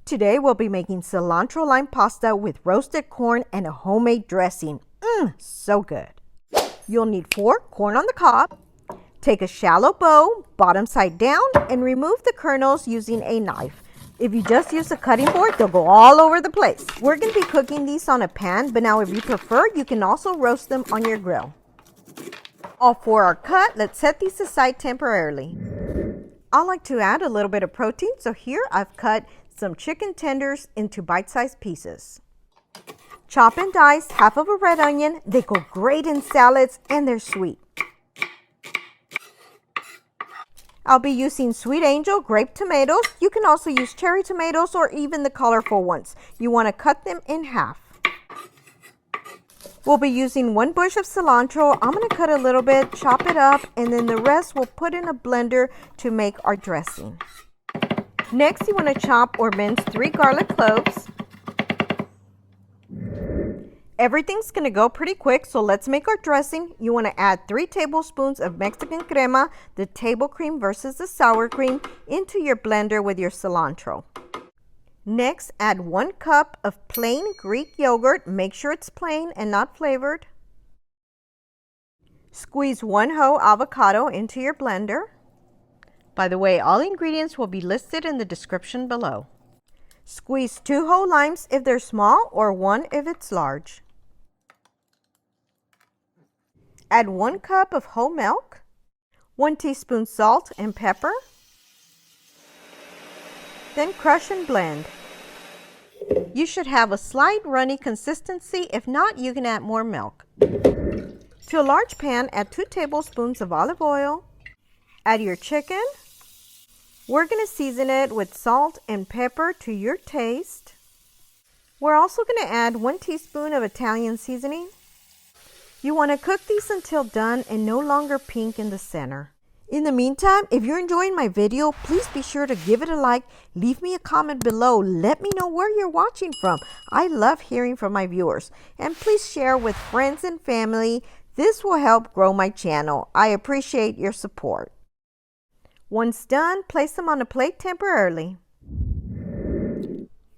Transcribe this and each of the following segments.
Today we'll be making cilantro lime pasta with roasted corn and a homemade dressing. So good. You'll need 4 corn on the cob. Take a shallow bowl, bottom side down, and remove the kernels using a knife. If you just use a cutting board, they'll go all over the place. We're going to be cooking these on a pan, but now if you prefer, you can also roast them on your grill. All 4 are cut. Let's set these aside temporarily. I like to add a little bit of protein, so here I've cut some chicken tenders into bite-sized pieces. Chop and dice half of a red onion. They go great in salads and they're sweet. I'll be using Sweet Angel grape tomatoes. You can also use cherry tomatoes or even the colorful ones. You want to cut them in half. We'll be using 1 bush of cilantro. I'm going to cut a little bit, chop it up, and then the rest we'll put in a blender to make our dressing. Next, you want to chop or mince 3 garlic cloves. Everything's going to go pretty quick, so let's make our dressing. You want to add 3 tablespoons of Mexican Crema, the table cream versus the sour cream, into your blender with your cilantro. Next, add 1 cup of plain Greek yogurt. Make sure it's plain and not flavored. Squeeze 1 whole avocado into your blender. By the way, all ingredients will be listed in the description below. Squeeze 2 whole limes if they're small or 1 if it's large. Add 1 cup of whole milk, 1 teaspoon salt and pepper. Then crush and blend. You should have a slight runny consistency. If not, you can add more milk. To a large pan, add 2 tablespoons of olive oil. Add your chicken. We're going to season it with salt and pepper to your taste. We're also going to add 1 teaspoon of Italian seasoning. You want to cook these until done and no longer pink in the center. In the meantime, if you're enjoying my video, please be sure to give it a like. Leave me a comment below. Let me know where you're watching from. I love hearing from my viewers. And please share with friends and family. This will help grow my channel. I appreciate your support. Once done, place them on a plate temporarily.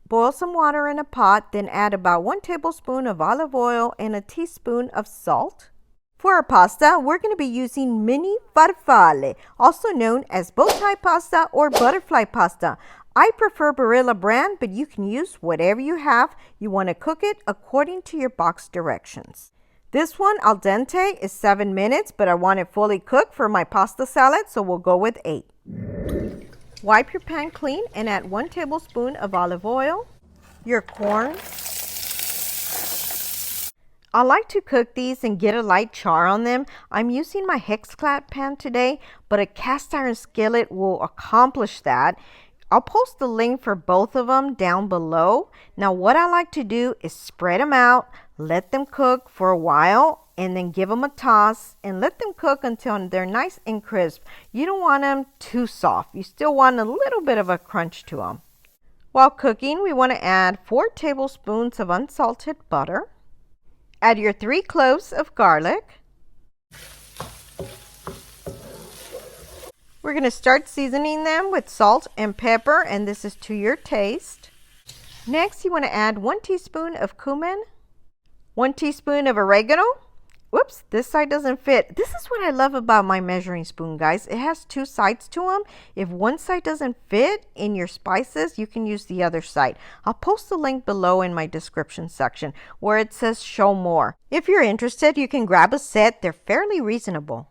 Boil some water in a pot, then add about 1 tablespoon of olive oil and a teaspoon of salt. For our pasta, we're going to be using mini farfalle, also known as bow tie pasta or butterfly pasta. I prefer Barilla brand, but you can use whatever you have. You want to cook it according to your box directions. This one, al dente, is 7 minutes, but I want it fully cooked for my pasta salad, so we'll go with 8. Wipe your pan clean and add 1 tablespoon of olive oil, your corn. I like to cook these and get a light char on them. I'm using my Hexclad pan today, but a cast iron skillet will accomplish that. I'll post the link for both of them down below. Now what I like to do is spread them out, let them cook for a while, and then give them a toss and let them cook until they're nice and crisp. You don't want them too soft. You still want a little bit of a crunch to them. While cooking, we want to add 4 tablespoons of unsalted butter. Add your 3 cloves of garlic. We're going to start seasoning them with salt and pepper, and this is to your taste. Next, you want to add 1 teaspoon of cumin, 1 teaspoon of oregano. Whoops, this side doesn't fit. This is what I love about my measuring spoon, guys. It has 2 sides to them. If one side doesn't fit in your spices, you can use the other side. I'll post the link below in my description section where it says show more. If you're interested, you can grab a set. They're fairly reasonable.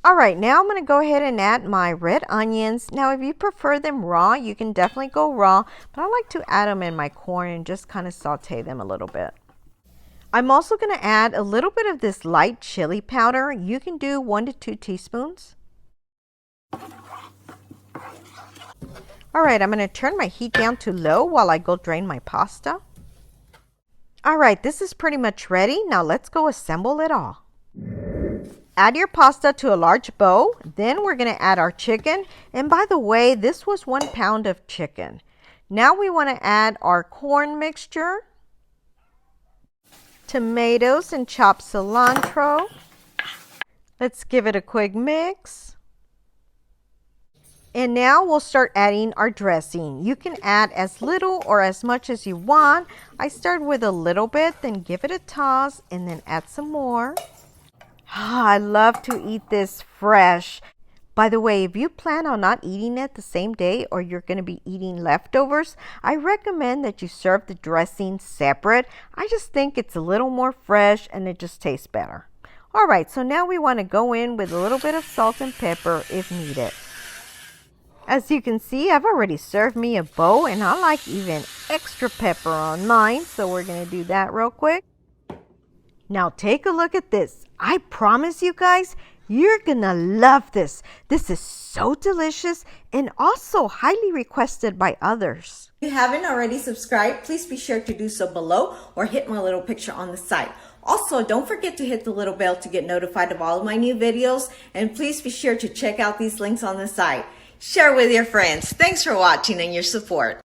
All right, now I'm going to go ahead and add my red onions. Now, if you prefer them raw, you can definitely go raw, but I like to add them in my corn and just kind of saute them a little bit. I'm also going to add a little bit of this light chili powder. You can do 1 to 2 teaspoons. All right, I'm going to turn my heat down to low while I go drain my pasta. All right, this is pretty much ready. Now let's go assemble it all. Add your pasta to a large bowl. Then we're going to add our chicken. And by the way, this was 1 pound of chicken. Now we want to add our corn mixture, tomatoes and chopped cilantro. Let's give it a quick mix. And now we'll start adding our dressing. You can add as little or as much as you want. I start with a little bit, then give it a toss, and then add some more. I love to eat this fresh. By the way, if you plan on not eating it the same day or you're going to be eating leftovers, I recommend that you serve the dressing separate. I just think it's a little more fresh and it just tastes better. All right, so now we want to go in with a little bit of salt and pepper if needed. As you can see, I've already served me a bowl and I like even extra pepper on mine, so we're going to do that real quick. Now take a look at this. I promise you guys, you're gonna love this. This is so delicious and also highly requested by others. If you haven't already subscribed, please be sure to do so below or hit my little picture on the side. Also, don't forget to hit the little bell to get notified of all of my new videos, and please be sure to check out these links on the side. Share with your friends. Thanks for watching and your support.